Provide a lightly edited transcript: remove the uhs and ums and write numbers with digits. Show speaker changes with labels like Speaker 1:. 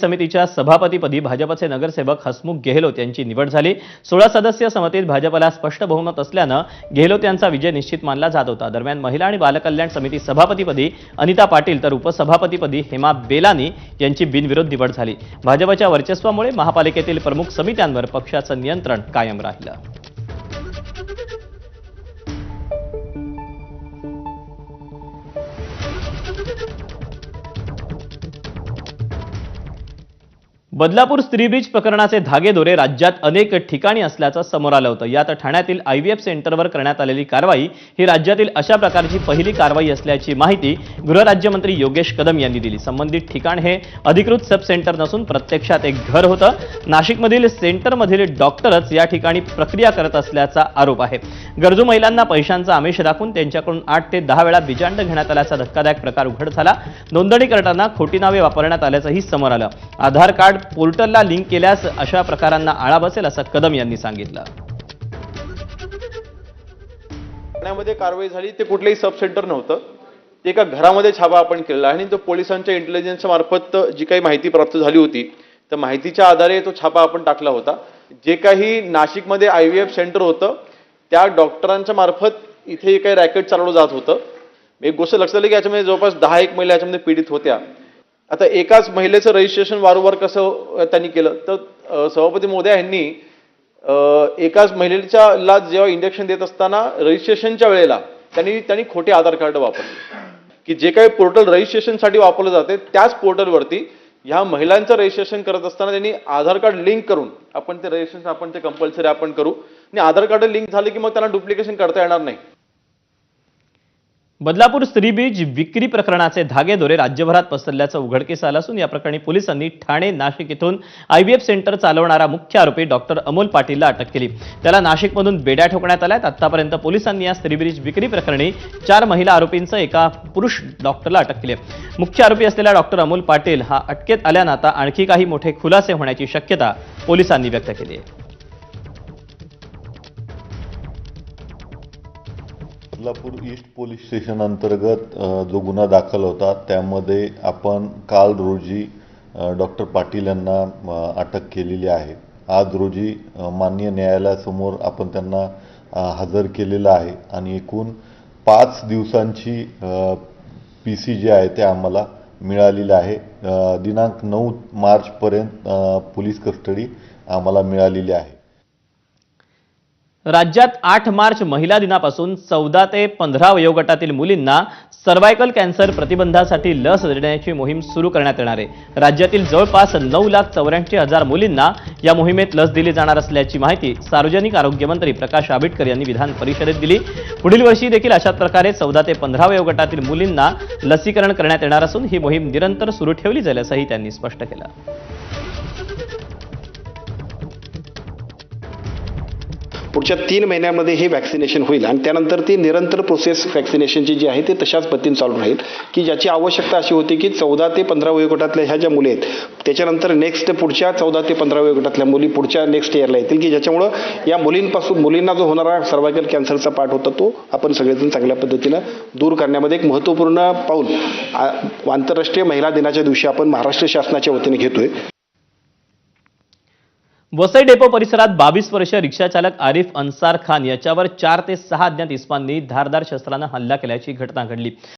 Speaker 1: समितीच्या सभापतीपदी भाजपचे नगरसेवक हसमुख गेहलोत यांची निवड झाली। 16 सदस्यीय समितीत भाजपला स्पष्ट बहुमत असल्याने गेहलोत यांचा विजय निश्चित मानला जात होता। दरम्यान महिला आणि बालकल्याण समिती सभापतीपदी अनिता पाटील तर उपसभापतीपदी हेमा बेलानी यांची बिनविरोध निवड झाली। भाजपच्या वर्चस्वामुळे महापालिकेतील प्रमुख समित्यांवर पक्षाचं नियंत्रण कायम राहिलं। बदलापूर स्त्री ब्रिज प्रकरणाचे धागेदोरे राज्यात अनेक ठिकाणी असल्याचं समोर आलं होतं। यात ठाण्यातील IVF सेंटरवर करण्यात आलेली कारवाई ही राज्यातील अशा प्रकारची पहिली कारवाई असल्याची माहिती गृहराज्यमंत्री योगेश कदम यांनी दिली। संबंधित ठिकाण हे अधिकृत सब सेंटर नसून प्रत्यक्षात एक घर होतं। नाशिकमधील सेंटरमधील डॉक्टरच या ठिकाणी प्रक्रिया करत असल्याचा आरोप आहे। गरजू महिलांना पैशांचा आमिष दाखवून त्यांच्याकडून 8 ते 10 वेळा बिजांड घेण्यात आल्याचा धक्कादायक प्रकार उघड झाला। नोंदणी करताना खोटी नावे वापरण्यात आल्याचंही समोर आलं। आधार कार्ड पोर्टलला लिंक केल्यास अशा प्रकारांना आळा बसेल असं कदम यांनी सांगितलं।
Speaker 2: ठाण्यामध्ये कारवाई झाली ते कुठलेही सब सेंटर नव्हतं, ते एका घरामध्ये छापा आपण केलेला आणि तो पोलिसांच्या इंटेलिजन्स मार्फत जी काही माहिती प्राप्त झाली होती त्या माहितीच्या आधारे तो छापा आपण टाकला होता। जे काही नाशिकमध्ये IVF सेंटर होतं त्या डॉक्टरांच्या मार्फत इथे काही रॅकेट चालवलं जात होतं। एक गोष्ट लक्षात आली की याच्यामध्ये जवळपास 10 महिला याच्यामध्ये पीडित होत्या। आता एकाच महिलेचं रजिस्ट्रेशन वारंवार कसं त्यांनी केलं तर सभापती महोदय यांनी एकाच महिलेला जेव्हा इंजेक्शन देत असताना रजिस्ट्रेशनच्या वेळेला त्यांनी खोटे आधार कार्ड वापरले की जे काही पोर्टल रजिस्ट्रेशनसाठी वापरलं जाते त्याच पोर्टलवरती ह्या महिलांचं रजिस्ट्रेशन करत असताना त्यांनी आधार कार्ड लिंक करून आपण ते रजिस्ट्रेशन आपण ते कंपल्सरी आपण करू आणि आधार कार्ड लिंक झाले की मग त्यांना डुप्लिकेशन करता येणार नाही।
Speaker 1: बदलापूर स्त्री ब्रिज विक्री प्रकरणाचे धागेदोरे राज्यभरात पसरल्याचं उघडकीस आलं असून या प्रकरणी पोलिसांनी ठाणे नाशिक येथून IVF सेंटर चालवणारा मुख्य आरोपी डॉक्टर अमोल पाटीलला अटक केली। त्याला नाशिकमधून बेड्या ठोकण्यात आल्यात। आतापर्यंत पोलिसांनी या स्त्री ब्रिज विक्री प्रकरणी 4 महिला आरोपींसह एका पुरुष डॉक्टरला अटक केली। मुख्य आरोपी असलेला डॉक्टर अमोल पाटील हा अटकेत आल्यानं आता आणखी काही मोठे खुलासे होण्याची शक्यता पोलिसांनी व्यक्त केली आहे।
Speaker 3: बदलापूर ईस्ट पोलीस स्टेशन अंतर्गत जो गुन्हा दाखल होता त्यामध्ये आपण काल रोजी डॉक्टर पाटील यांना अटक केलेली आहे। आज रोजी माननीय न्यायालयासमोर आपण त्यांना हजर केलेलं आहे आणि एकूण 5 दिवसांची PC जे आहे ते आम्हाला मिळालेली आहे। दिनांक 9 मार्चपर्यंत पोलीस कस्टडी आम्हाला मिळालेली आहे।
Speaker 1: राज्यात 8 मार्च महिला दिनापासून 14 ते 15 वयोगटातील मुलींना सर्व्हायकल कॅन्सर प्रतिबंधासाठी लस देण्याची मोहीम सुरू करण्यात येणार आहे। राज्यातील जवळपास 9,84,000 मुलींना या मोहिमेत लस दिली जाणार असल्याची माहिती सार्वजनिक आरोग्य मंत्री प्रकाश आंबेडकर यांनी विधान परिषदेत दिली। पुढील वर्षी देखील अशाच प्रकारे 14 ते 15 वयोगटातील मुलींना लसीकरण करण्यात येणार असून ही मोहीम निरंतर सुरू ठेवली जाईल असंही त्यांनी स्पष्ट केलं।
Speaker 4: पुढच्या 3 महिन्यांमध्ये हे वॅक्सिनेशन होईल आणि त्यानंतर ती निरंतर प्रोसेस वॅक्सिनेशनची जी आहे ती तशाच पद्धतीने चालू राहील की ज्याची आवश्यकता अशी होती की 14 ते 15 वयोगटातल्या ह्या ज्या मुली आहेत त्याच्यानंतर नेक्स्ट पुढच्या 14 ते 15 वयोगटातल्या मुली पुढच्या नेक्स्ट इयरला येतील की ज्याच्यामुळं या मुलींना जो होणारा सर्व्हायकल कॅन्सरचा पार्ट होता तो आपण सगळेजण चांगल्या पद्धतीनं दूर करण्यामध्ये एक महत्त्वपूर्ण पाऊल आंतरराष्ट्रीय महिला दिनाच्या दिवशी आपण महाराष्ट्र शासनाच्या वतीने घेतोय।
Speaker 1: वसई डेपो परिसरात 22 वर्षीय रिक्षाचालक आरिफ अन्सार खान याच्यावर 4 ते 6 अज्ञात इस्मांनी धारदार शस्त्रानं हल्ला केल्याची घटना घडली।